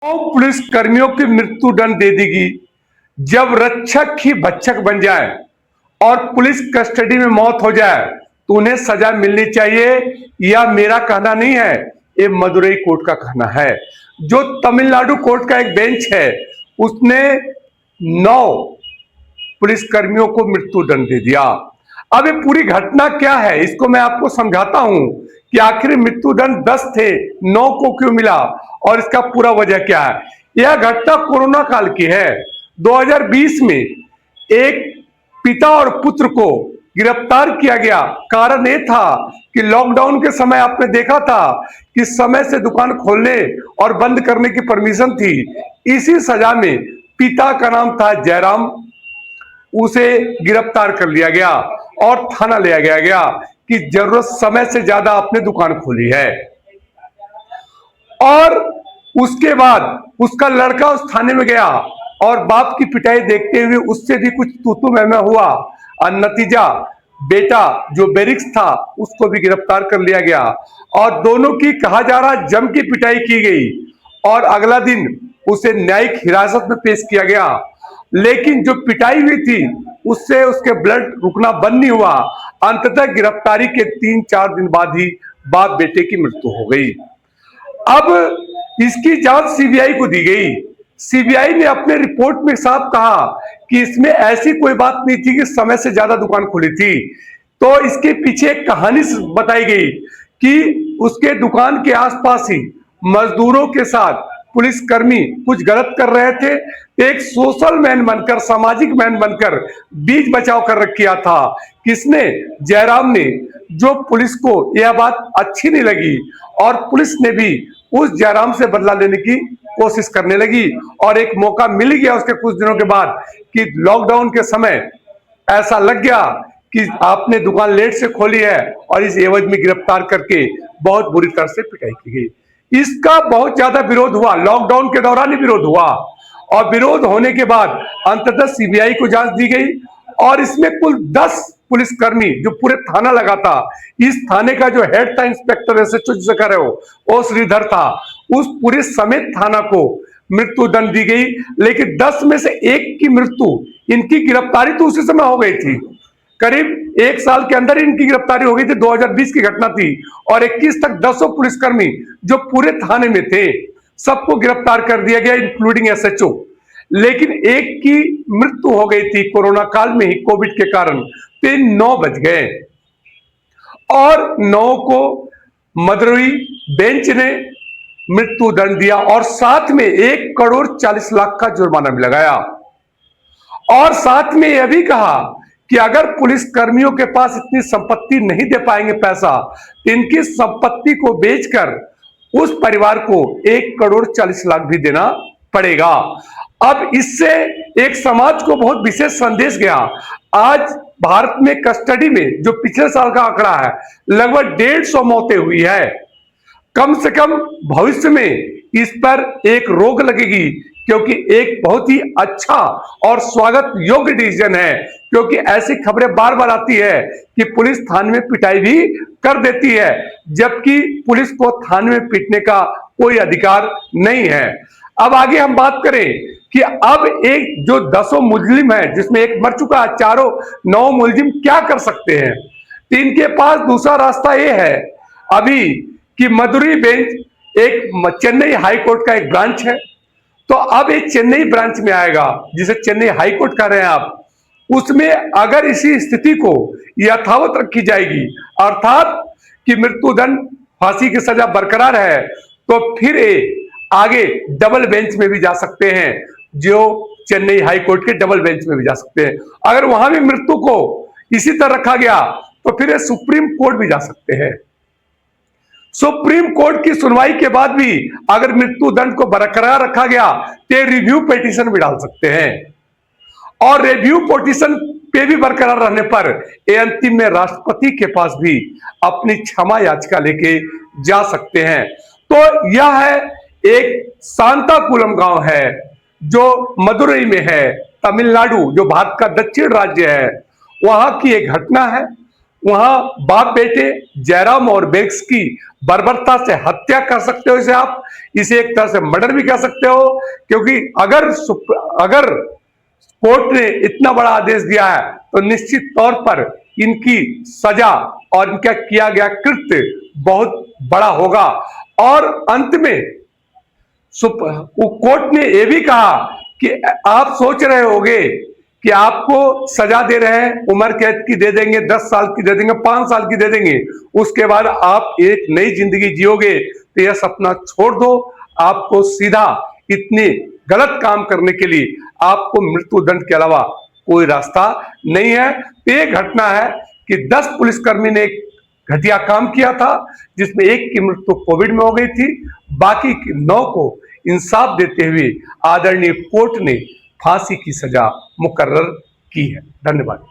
Police कर्मियों की मृत्यु दंड दे देगी जब रक्षक ही भक्षक बन जाए और पुलिस कस्टडी में मौत हो जाए तो उन्हें सजा मिलनी चाहिए। यह मेरा कहना नहीं है, ये मदुरई कोर्ट का कहना है। जो तमिलनाडु कोर्ट का एक बेंच है उसने 9 पुलिस कर्मियों को मृत्यु दंड दे दिया। अब ये पूरी घटना क्या है इसको मैं आपको समझाता हूं कि आखिर मृत्यु दंड 10 थे, 9 को क्यों मिला और इसका पूरा वजह क्या है। यह घटना कोरोना काल की है। 2020 में एक पिता और पुत्र को गिरफ्तार किया गया। कारण यह था कि लॉकडाउन के समय आपने देखा था कि समय से दुकान खोलने और बंद करने की परमिशन थी। इसी सजा में पिता का नाम था जयराम, उसे गिरफ्तार कर लिया गया और थाना ले गया कि जरूरत समय से ज्यादा आपने दुकान खोली है। और उसके बाद उसका लड़का उस थाने में गया और बाप की पिटाई देखते हुए उससे भी कुछ तू मैं हुआ और नतीजा बेटा जो बेरिक्स था उसको भी गिरफ्तार कर लिया गया और दोनों की कहा जा रहा जम की पिटाई की गई और अगला दिन उसे न्यायिक हिरासत में पेश किया गया। लेकिन जो पिटाई हुई थी उससे उसके ब्लड रुकना बंद नहीं हुआ। अंततः गिरफ्तारी के 3-4 दिन बाद ही बाप बेटे की मृत्यु हो गई। अब इसकी जांच सीबीआई को दी गई। सीबीआई ने अपने रिपोर्ट में साफ कहा कि इसमें ऐसी कोई बात नहीं थी कि समय से ज्यादा दुकान खुली थी। तो इसके पीछे एक कहानी बताई गई कि उसके दुकान के आसपास ही मजदूरों के साथ पुलिसकर्मी कुछ गलत कर रहे थे। एक सोशल मैन बनकर, सामाजिक मैन बनकर बीच बचाव कर किया था। किसने? जयराम ने। जो पुलिस को यह बात अच्छी नहीं लगी और पुलिस ने भी उस जयराम से बदला लेने की कोशिश करने लगी और एक मौका मिल गया उसके कुछ दिनों के बाद कि लॉकडाउन के समय ऐसा लग गया कि आपने दुकान लेट से खोली है और इस एवज में गिरफ्तार करके बहुत बुरी तरह से पिटाई की गई। इसका बहुत ज्यादा विरोध हुआ, लॉकडाउन के दौरान ही विरोध हुआ और विरोध होने के बाद अंततः सीबीआई को जांच दी गई और इसमें कुल 10 पुलिसकर्मी जो पूरे थाना लगा था, इस थाने का जो हेड था इंस्पेक्टर एसएचओ जिसे कह रहे हो वो श्रीधर था, उस पूरे समेत थाना को मृत्यु दंड दी गई। लेकिन 10 में से एक की मृत्यु, इनकी गिरफ्तारी तो उसी समय हो गई थी, करीब 1 साल के अंदर इनकी गिरफ्तारी हो गई थी। 2020 की घटना थी और 21 तक 10 पुलिसकर्मी जो पूरे थाने में थे सबको गिरफ्तार कर दिया गया इंक्लूडिंग एसएचओ। लेकिन एक की मृत्यु हो गई थी कोरोना काल में ही, कोविड के कारण। तो 9 बच गए और 9 को मदुरई बेंच ने मृत्यु दंड दिया और साथ में 1,40,00,000 का जुर्माना भी लगाया और साथ में यह भी कहा कि अगर पुलिस कर्मियों के पास इतनी संपत्ति नहीं दे पाएंगे पैसा, इनकी संपत्ति को बेचकर उस परिवार को 1,40,00,000 भी देना पड़ेगा। अब इससे एक समाज को बहुत विशेष संदेश गया। आज भारत में कस्टडी में जो पिछले साल का आंकड़ा है लगभग 150 मौतें हुई है। कम से कम भविष्य में इस पर एक रोक लगेगी क्योंकि एक बहुत ही अच्छा और स्वागत योग्य डिसीजन है, क्योंकि ऐसी खबरें बार बार आती है कि पुलिस थाने में पिटाई भी कर देती है जबकि पुलिस को थाने में पीटने का कोई अधिकार नहीं है। अब आगे हम बात करें कि अब एक जो 10 मुजरिम है जिसमें एक मर चुका है, चारों 9 मुलजिम क्या कर सकते हैं। तो इनके पास दूसरा रास्ता यह है अभी कि मदुरई बेंच एक चेन्नई हाई कोर्ट का एक ब्रांच है, तो अब एक चेन्नई ब्रांच में आएगा जिसे चेन्नई हाई कोर्ट कह रहे हैं आप। उसमें अगर इसी स्थिति को यथावत रखी जाएगी अर्थात कि मृत्युदंड, फांसी की सजा बरकरार है, तो फिर आगे डबल बेंच में भी जा सकते हैं, जो चेन्नई हाई कोर्ट के डबल बेंच में भी जा सकते हैं। अगर वहां भी मृत्यु को इसी तरह रखा गया तो फिर सुप्रीम कोर्ट भी जा सकते हैं। सुप्रीम कोर्ट की सुनवाई के बाद भी अगर मृत्यु दंड को बरकरार रखा गया तो रिव्यू पिटीशन भी डाल सकते हैं और रिव्यू पिटीशन पे भी बरकरार रहने पर अंतिम में राष्ट्रपति के पास भी अपनी क्षमा याचिका लेके जा सकते हैं। तो यह है एक सांताकुलम गांव है जो मदुरई में है, तमिलनाडु जो भारत का दक्षिण राज्य है, वहां की एक घटना है वहां बाप बेटे जयराम और बेक्स की बर्बरता से हत्या कर सकते हो, इसे एक तरह से मर्डर भी कह सकते हो, क्योंकि अगर कोर्ट ने इतना बड़ा आदेश दिया है तो निश्चित तौर पर इनकी सजा और इनका किया गया कृत्य बहुत बड़ा होगा। और अंत में कोर्ट ने यह भी कहा कि आप सोच रहे होंगे कि आपको सजा दे रहे हैं, उम्र कैद की दे देंगे, 10 साल की दे देंगे, 5 साल की दे देंगे, उसके बाद आप एक नई जिंदगी जियोगे, तो यह सपना छोड़ दो। आपको सीधा इतने गलत काम करने के लिए आपको मृत्यु दंड के अलावा कोई रास्ता नहीं है। तो ये घटना है कि 10 पुलिसकर्मी ने एक घटिया काम किया था, जिसमें एक की मृत्यु कोविड में हो गई थी, बाकी 9 को इंसाफ देते हुए आदरणीय कोर्ट ने फांसी की सजा मुकर्रर की है। धन्यवाद।